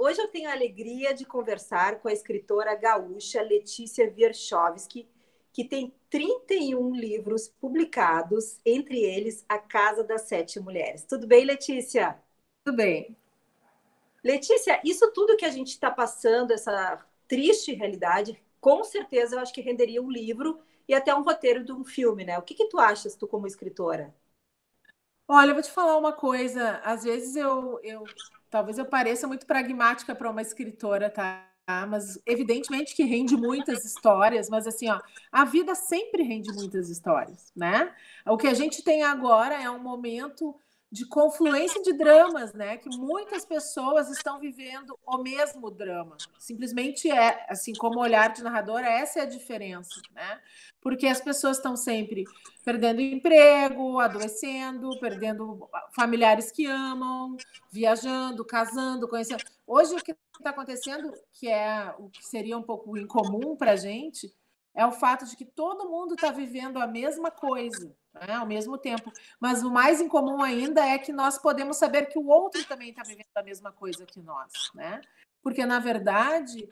Hoje eu tenho a alegria de conversar com a escritora gaúcha Letícia Wierchowski, que tem 31 livros publicados, entre eles A Casa das Sete Mulheres. Tudo bem, Letícia? Tudo bem. Letícia, isso tudo que a gente está passando, essa triste realidade, com certeza eu acho que renderia um livro e até um roteiro de um filme, né? O que tu achas, tu como escritora? Olha, eu vou te falar uma coisa. Às vezes talvez eu pareça muito pragmática para uma escritora, tá? Mas evidentemente que rende muitas histórias, mas assim, ó, a vida sempre rende muitas histórias, né? O que a gente tem agora é um momento de confluência de dramas, né? Que muitas pessoas estão vivendo o mesmo drama. Simplesmente é, assim, como olhar de narrador, essa é a diferença, né? Porque as pessoas estão sempre perdendo emprego, adoecendo, perdendo familiares que amam, viajando, casando, conhecendo. Hoje, o que está acontecendo, que é o que seria um pouco incomum para a gente, é o fato de que todo mundo está vivendo a mesma coisa, né, ao mesmo tempo. Mas o mais incomum ainda é que nós podemos saber que o outro também está vivendo a mesma coisa que nós, né? Porque, na verdade,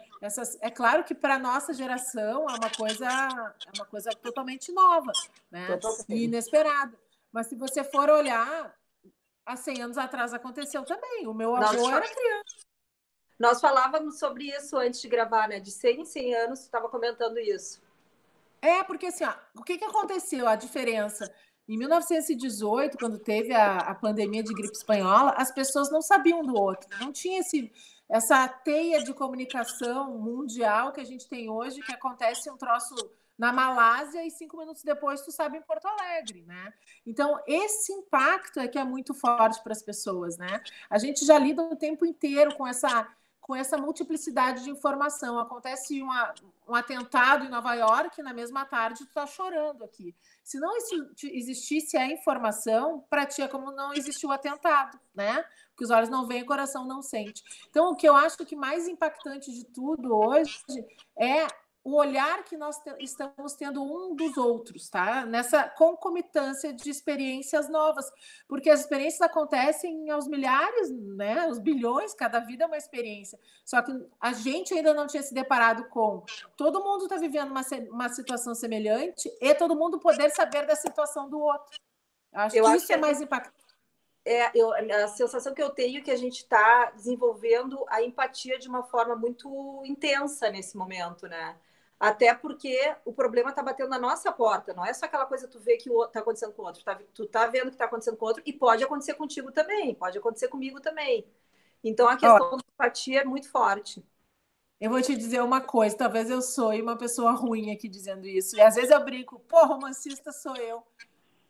é claro que para a nossa geração é uma coisa totalmente nova, né? E inesperada. Mas se você for olhar, há 100 anos atrás aconteceu também. O meu avô era criança. Nós falávamos sobre isso antes de gravar, né? De 100 em 100 anos, tu estava comentando isso. Porque assim, ó, o que aconteceu? A diferença. Em 1918, quando teve a pandemia de gripe espanhola, as pessoas não sabiam do outro. Não tinha essa teia de comunicação mundial que a gente tem hoje, que acontece um troço na Malásia e 5 minutos depois tu sabe em Porto Alegre, né? Então, esse impacto é que é muito forte para as pessoas, né? A gente já lida o tempo inteiro com essa multiplicidade de informação. Acontece um atentado em Nova York, na mesma tarde tu está chorando aqui. Se não existisse a informação, para ti é como não existiu o atentado, né? Porque os olhos não veem, o coração não sente. Então, o que eu acho que mais impactante de tudo hoje é o olhar que nós estamos tendo um dos outros, tá? Nessa concomitância de experiências novas, porque as experiências acontecem aos milhares, né? Aos bilhões, cada vida é uma experiência. Só que a gente ainda não tinha se deparado com todo mundo está vivendo uma situação semelhante e todo mundo poder saber da situação do outro. Acho que isso é mais impactante. A sensação que eu tenho é que a gente está desenvolvendo a empatia de uma forma muito intensa nesse momento, né? Até porque o problema está batendo na nossa porta, não é só aquela coisa que tu vê que está acontecendo com o outro, tu tá vendo o que está acontecendo com o outro e pode acontecer contigo também, pode acontecer comigo também. Então a questão da empatia é muito forte. Eu vou te dizer uma coisa, talvez eu sou uma pessoa ruim aqui dizendo isso, e às vezes eu brinco, romancista sou eu.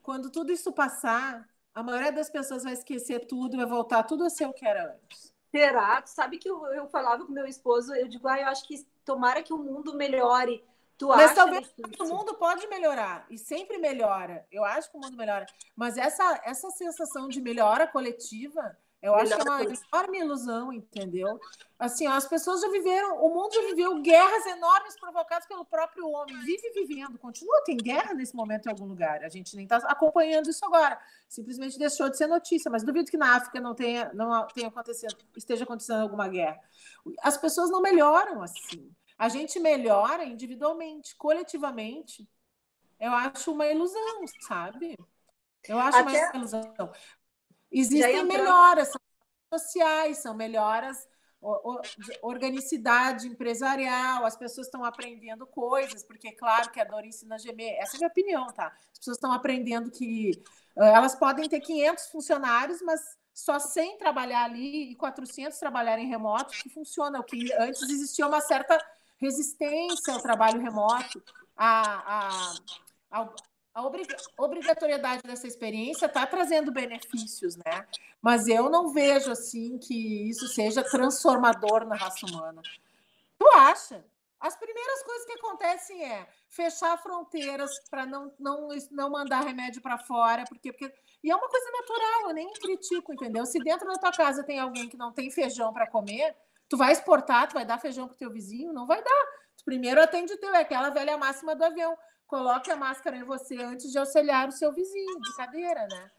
Quando tudo isso passar, a maioria das pessoas vai esquecer tudo, vai voltar tudo a ser o que era antes. Será? Tu sabe que eu falava com meu esposo, eu digo, eu acho que tomara que o mundo melhore. Tu Mas acha, talvez Letícia? o mundo pode melhorar, e sempre melhora. Eu acho que o mundo melhora. Mas essa sensação de melhora coletiva, eu acho que é uma enorme ilusão, entendeu? Assim, as pessoas já viveram, o mundo já viveu guerras enormes provocadas pelo próprio homem. Vive vivendo, continua, tem guerra nesse momento em algum lugar. A gente nem está acompanhando isso agora. Simplesmente deixou de ser notícia, mas duvido que na África não tenha esteja acontecendo alguma guerra. As pessoas não melhoram assim. A gente melhora individualmente, coletivamente. Eu acho uma ilusão, sabe? Eu acho uma ilusão. Existem melhoras sociais, são melhoras de organicidade empresarial, as pessoas estão aprendendo coisas, porque, claro, que a dor ensina a gemer. Essa é a minha opinião, tá? As pessoas estão aprendendo que elas podem ter 500 funcionários, mas só 100 trabalhar ali e 400 trabalharem remoto, que funciona. O que antes existia uma certa resistência ao trabalho remoto, a obrigatoriedade dessa experiência está trazendo benefícios, né? Mas eu não vejo assim que isso seja transformador na raça humana. Tu acha? As primeiras coisas que acontecem é fechar fronteiras para não mandar remédio para fora, porque e é uma coisa natural, eu nem critico, entendeu? Se dentro da tua casa tem alguém que não tem feijão para comer, tu vai exportar, tu vai dar feijão pro teu vizinho? Não vai dar. Tu primeiro atende o teu, é aquela velha máxima do avião. Coloque a máscara em você antes de auxiliar o seu vizinho de cadeira, né?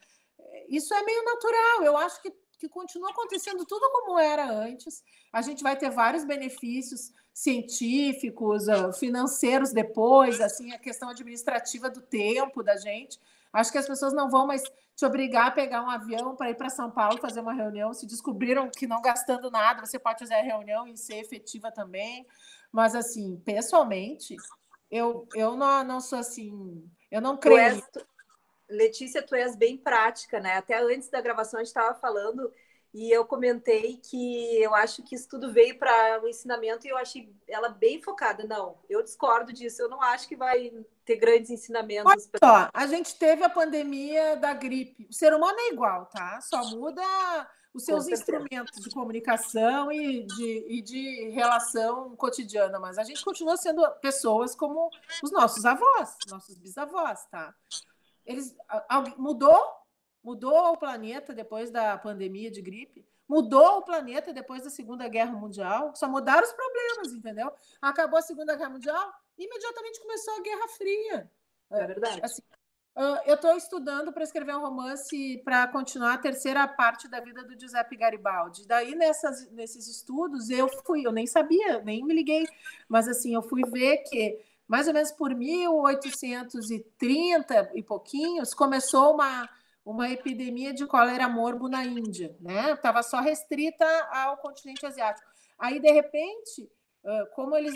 Isso é meio natural. Eu acho que que continua acontecendo tudo como era antes. A gente vai ter vários benefícios científicos, financeiros depois, assim, a questão administrativa do tempo da gente. Acho que as pessoas não vão mais te obrigar a pegar um avião para ir para São Paulo fazer uma reunião. Se descobriram que não gastando nada, você pode fazer a reunião e ser efetiva também. Mas, assim, pessoalmente, eu não sou assim, eu não creio. Letícia, tu és bem prática, né? Até antes da gravação a gente estava falando e eu comentei que eu acho que isso tudo veio para o ensinamento e eu achei ela bem focada. Não, eu discordo disso. Eu não acho que vai ter grandes ensinamentos. Olha só, a gente teve a pandemia da gripe. O ser humano é igual, tá? Só muda os seus instrumentos de comunicação e de relação cotidiana, mas a gente continua sendo pessoas como os nossos avós, nossos bisavós, tá? Mudou o planeta depois da pandemia de gripe, mudou o planeta depois da Segunda Guerra Mundial, só mudaram os problemas, entendeu? Acabou a Segunda Guerra Mundial, imediatamente começou a Guerra Fria. É verdade. Assim, eu estou estudando para escrever um romance para continuar a terceira parte da vida do Giuseppe Garibaldi. Daí, nesses estudos, eu nem sabia, nem me liguei, mas assim, eu fui ver que mais ou menos por 1830 e pouquinhos, começou uma epidemia de cólera morbo na Índia, né? Estava só restrita ao continente asiático. Aí, de repente, como eles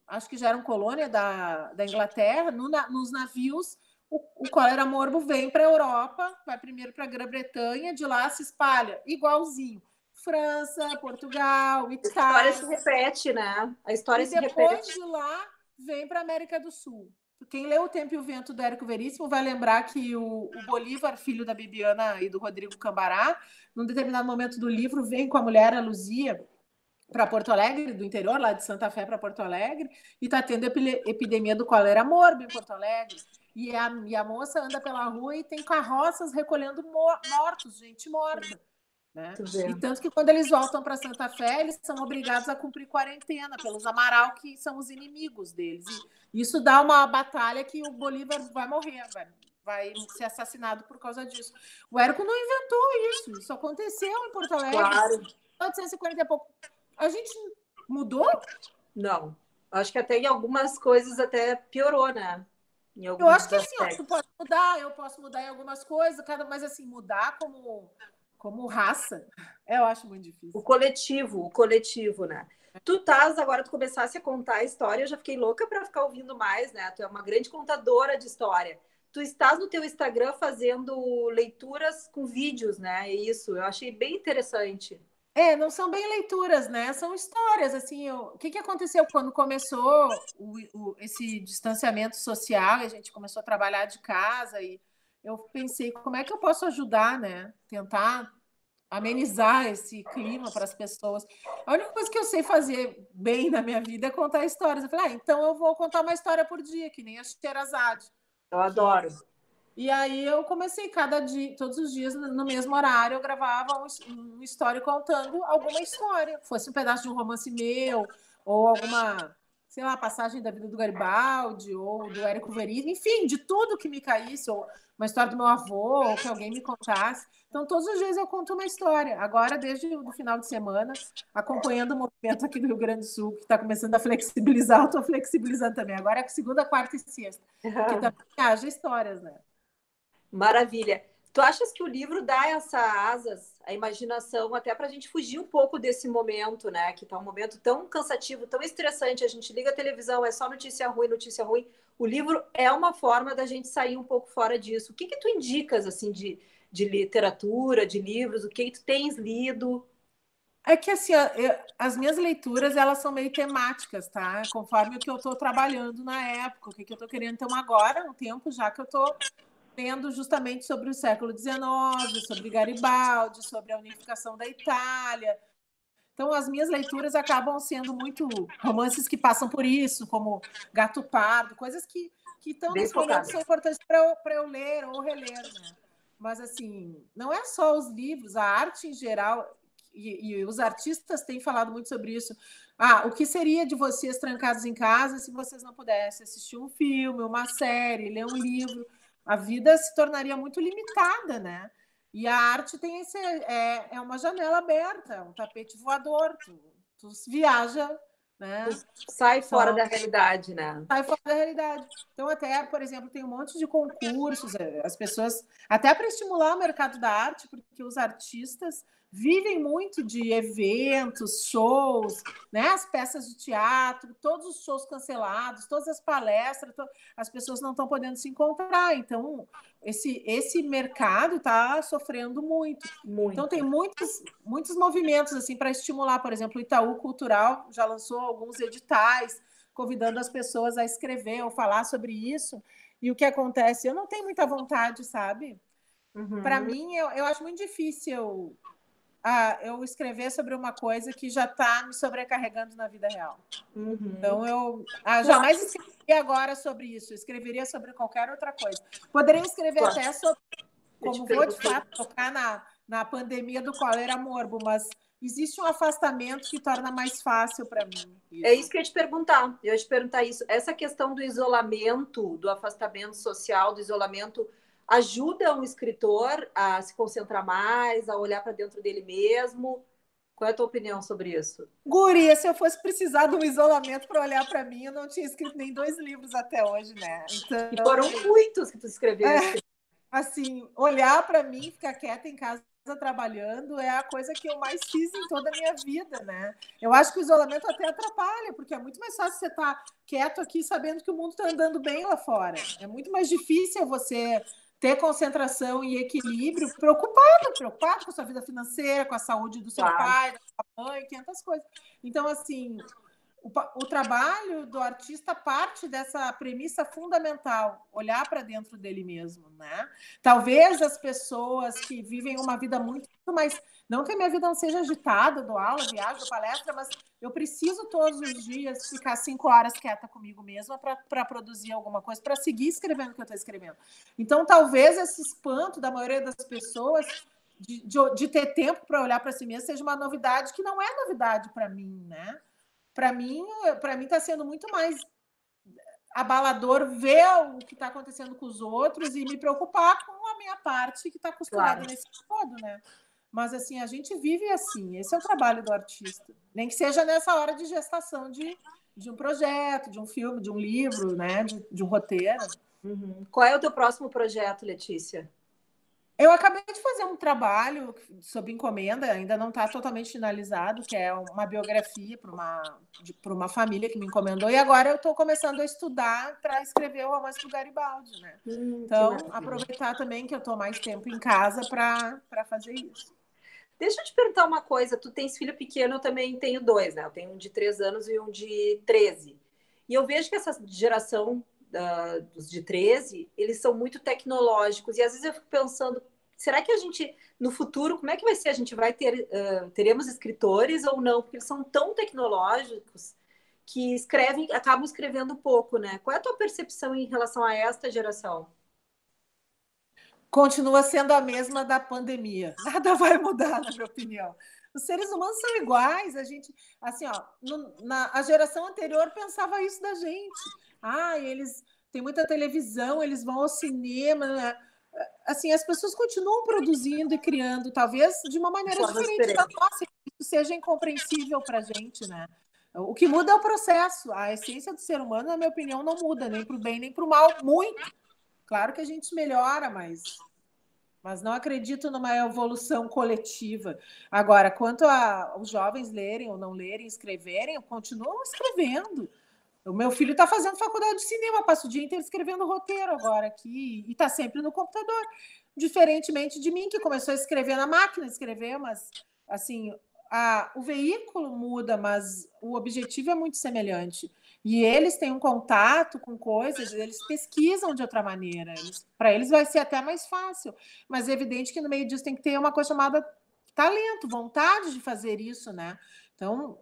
acho que já eram colônia da Inglaterra, nos navios, o cólera morbo vem para a Europa, vai primeiro para a Grã-Bretanha, de lá se espalha, igualzinho. França, Portugal, Itália. A história se repete, né? A história se repete. E depois de lá, vem para a América do Sul. Quem leu O Tempo e o Vento do Érico Veríssimo vai lembrar que o Bolívar, filho da Bibiana e do Rodrigo Cambará, num determinado momento do livro, vem com a mulher, a Luzia, para Porto Alegre, do interior, lá de Santa Fé para Porto Alegre, e está tendo epidemia do cólera morbo em Porto Alegre. E a moça anda pela rua e tem carroças recolhendo mortos, gente morta. Né? E tanto que quando eles voltam para Santa Fé, eles são obrigados a cumprir quarentena pelos Amaral, que são os inimigos deles. E isso dá uma batalha que o Bolívar vai morrer, vai ser assassinado por causa disso. O Érico não inventou isso aconteceu em Porto Alegre. Claro. 1850 e pouco. A gente mudou? Não. Acho que até em algumas coisas até piorou, né? Eu acho que assim, tu pode mudar, eu posso mudar em algumas coisas, mas assim, mudar como raça, eu acho muito difícil. O coletivo, né? Tu começasse a contar a história, eu já fiquei louca para ficar ouvindo mais, né? Tu é uma grande contadora de história. Tu estás no teu Instagram fazendo leituras com vídeos, né? É isso, eu achei bem interessante. Não são bem leituras, né? São histórias, assim, o que aconteceu quando começou esse distanciamento social, a gente começou a trabalhar de casa e eu pensei, como é que eu posso ajudar, né? Tentar amenizar esse clima para as pessoas. A única coisa que eu sei fazer bem na minha vida é contar histórias. Eu falei, então eu vou contar uma história por dia, que nem a Sherazade. Eu adoro. E aí eu comecei cada dia, todos os dias, no mesmo horário, eu gravava uma história contando alguma história. Fosse um pedaço de um romance meu, ou alguma, sei lá, passagem da vida do Garibaldi, ou do Érico Veríssimo, enfim, de tudo que me caísse, ou uma história do meu avô, ou que alguém me contasse. Então, todos os dias eu conto uma história. Agora, desde o final de semana, acompanhando o movimento aqui do Rio Grande do Sul, que está começando a flexibilizar, eu estou flexibilizando também. Agora é segunda, quarta e sexta, que também haja histórias, né? Maravilha. Tu achas que o livro dá essa asas, a imaginação, até para a gente fugir um pouco desse momento, né? Que está um momento tão cansativo, tão estressante. A gente liga a televisão, é só notícia ruim, notícia ruim. O livro é uma forma da gente sair um pouco fora disso. O que tu indicas, assim, de literatura, de livros? O que tu tens lido? É que, assim, as minhas leituras, elas são meio temáticas, tá? Conforme o que eu estou trabalhando na época, o que eu estou querendo. Então, agora, um tempo já que eu estou lendo justamente sobre o século XIX, sobre Garibaldi, sobre a unificação da Itália. Então, as minhas leituras acabam sendo muito romances que passam por isso, como Gato Pardo, coisas que estão nesse momento são importantes para eu ler ou reler, né? Mas, assim, não é só os livros, a arte em geral, e os artistas têm falado muito sobre isso. O que seria de vocês trancados em casa se vocês não pudessem assistir um filme, uma série, ler um livro? A vida se tornaria muito limitada, né? E a arte tem é uma janela aberta, um tapete voador, tu viaja, né? Sai fora da realidade, né? Sai fora da realidade. Então, até, por exemplo, tem um monte de concursos, as pessoas, até para estimular o mercado da arte, porque os artistas vivem muito de eventos, shows, né? As peças de teatro, todos os shows cancelados, todas as palestras, as pessoas não estão podendo se encontrar. Então, esse mercado está sofrendo muito. Então, tem muitos movimentos assim para estimular, por exemplo, o Itaú Cultural já lançou alguns editais convidando as pessoas a escrever ou falar sobre isso. E o que acontece? Eu não tenho muita vontade, sabe? Para mim, eu acho muito difícil eu escrever sobre uma coisa que já está me sobrecarregando na vida real. Então, eu jamais escreveria agora sobre isso. Eu escreveria sobre qualquer outra coisa. Poderia escrever até sobre como vou, de fato, tocar na pandemia do cólera morbo, mas existe um afastamento que torna mais fácil para mim. É isso que eu ia te perguntar. Eu ia te perguntar isso. Essa questão do isolamento, do afastamento social, do isolamento, ajuda um escritor a se concentrar mais, a olhar para dentro dele mesmo? Qual é a tua opinião sobre isso? Guria, se eu fosse precisar de um isolamento para olhar para mim, eu não tinha escrito nem 2 livros até hoje, né? Então, e foram muitos que tu escreveu. Assim, olhar para mim, ficar quieta em casa trabalhando é a coisa que eu mais fiz em toda a minha vida, né? Eu acho que o isolamento até atrapalha, porque é muito mais fácil você estar quieto aqui sabendo que o mundo está andando bem lá fora. É muito mais difícil você ter concentração e equilíbrio preocupado com a sua vida financeira, com a saúde do seu pai, da sua mãe, 500 coisas. Então, assim, o trabalho do artista parte dessa premissa fundamental, olhar para dentro dele mesmo, né? Talvez as pessoas que vivem uma vida muito mais... Não que a minha vida não seja agitada, dou aula, viajo, dou palestra, mas eu preciso todos os dias ficar 5 horas quieta comigo mesma para produzir alguma coisa, para seguir escrevendo o que eu estou escrevendo. Então, talvez esse espanto da maioria das pessoas de ter tempo para olhar para si mesma seja uma novidade que não é novidade para mim, né? Para mim está sendo muito mais abalador ver o que está acontecendo com os outros e me preocupar com a minha parte que está costurada nesse todo, né? Mas, assim, a gente vive assim. Esse é o trabalho do artista. Nem que seja nessa hora de gestação de um projeto, de um filme, de um livro, né? De um roteiro. Qual é o teu próximo projeto, Letícia? Eu acabei de fazer um trabalho sob encomenda, ainda não está totalmente finalizado, que é uma biografia para uma família que me encomendou, e agora eu estou começando a estudar para escrever o romance do Garibaldi, né? Então, aproveitar também que eu estou mais tempo em casa para fazer isso. Deixa eu te perguntar uma coisa, tu tens filho pequeno, eu também tenho 2, né? Eu tenho um de 3 anos e um de 13. E eu vejo que essa geração dos de 13, eles são muito tecnológicos. E às vezes eu fico pensando, será que a gente, no futuro, como é que vai ser? A gente vai teremos escritores ou não? Porque eles são tão tecnológicos que acabam escrevendo pouco, né? Qual é a tua percepção em relação a esta geração? Continua sendo a mesma da pandemia. Nada vai mudar, na minha opinião. Os seres humanos são iguais. A gente, assim, ó, a geração anterior pensava isso da gente. Eles têm muita televisão, eles vão ao cinema. Né? Assim, as pessoas continuam produzindo e criando, talvez de uma maneira diferente da nossa, que isso seja incompreensível para a gente, né? O que muda é o processo. A essência do ser humano, na minha opinião, não muda, nem para o bem nem para o mal, muito. Claro que a gente melhora, mas não acredito numa evolução coletiva. Agora, quanto aos jovens lerem ou não lerem, escreverem, continuam escrevendo. O meu filho está fazendo faculdade de cinema, passa o dia inteiro escrevendo roteiro agora aqui e está sempre no computador. Diferentemente de mim, que começou a escrever na máquina, mas assim, o veículo muda, mas o objetivo é muito semelhante. E eles têm um contato com coisas, eles pesquisam de outra maneira. Para eles vai ser até mais fácil. Mas é evidente que no meio disso tem que ter uma coisa chamada talento, vontade de fazer isso, né? Então,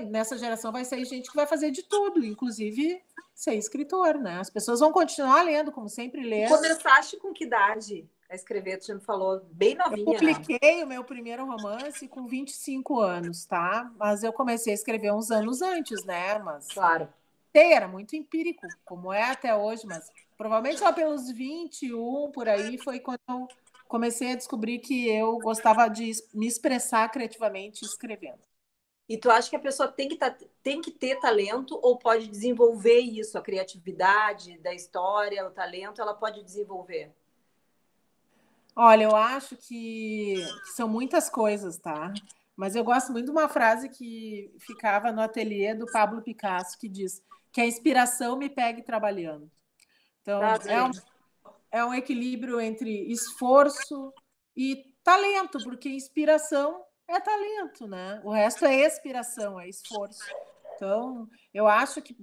nessa geração vai sair gente que vai fazer de tudo, inclusive ser escritor, né? As pessoas vão continuar lendo, como sempre leram. Começaste com que idade a escrever? Tu já me falou, bem novinha. Eu publiquei o meu primeiro romance com 25 anos, tá? Mas eu comecei a escrever uns anos antes, né? Mas claro. Era muito empírico, como é até hoje, mas provavelmente lá pelos 21, por aí, foi quando eu comecei a descobrir que eu gostava de me expressar criativamente escrevendo. E tu acha que a pessoa tem que ter talento ou pode desenvolver isso, a criatividade da história, o talento, ela pode desenvolver? Olha, eu acho que são muitas coisas, tá? Mas eu gosto muito de uma frase que ficava no ateliê do Pablo Picasso, que diz que a inspiração me pegue trabalhando. Tá, Então, é um equilíbrio entre esforço e talento, porque inspiração é talento, né? O resto é expiração, é esforço. Então, eu acho que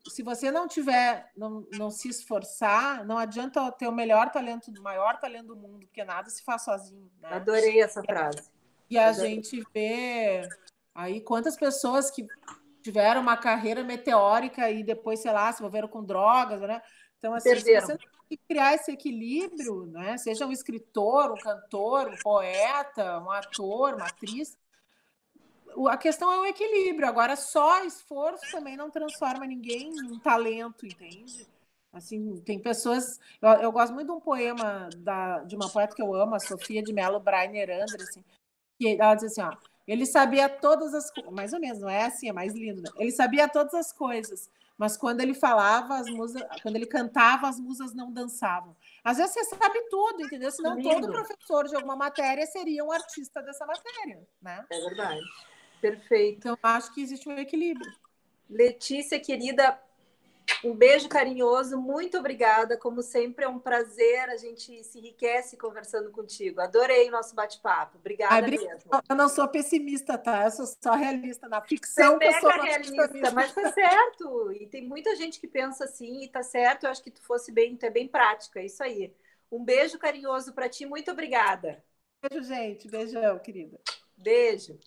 se você não tiver, não se esforçar, não adianta ter o melhor talento, o maior talento do mundo, porque nada se faz sozinho, né? adorei essa frase. E a Adorei. gente vê aí quantas pessoas que tiveram uma carreira meteórica e depois, sei lá, se envolveram com drogas, né? Então, assim, se você Perderam. não criar esse equilíbrio, né? Seja um escritor, um cantor, um poeta, um ator, uma atriz, a questão é o equilíbrio. Agora, só esforço também não transforma ninguém em um talento, entende? Assim, tem pessoas. Eu gosto muito de um poema de uma poeta que eu amo, a Sofia de Mello Breiner Andressen, que ela diz assim: ó, ele sabia todas as coisas, mais ou menos, não é assim, é mais lindo, né? Ele sabia todas as coisas, mas quando ele falava, quando ele cantava, as musas não dançavam. Às vezes você sabe tudo, entendeu? Senão todo Lindo. professor de alguma matéria seria um artista dessa matéria, né? É verdade. Perfeito. Então, acho que existe um equilíbrio. Letícia, querida, um beijo carinhoso, muito obrigada. Como sempre, é um prazer, a gente se enriquece conversando contigo. Adorei o nosso bate-papo. Obrigada mesmo. Eu não sou pessimista, tá? Eu sou só realista. Na Você é ficção que eu sou mega realista, mas tá certo. E tem muita gente que pensa assim, e tá certo. Eu acho que tu fosse bem, tu é bem prática, é isso aí. Um beijo carinhoso para ti, muito obrigada. Beijo, gente. Beijão, querida. Beijo.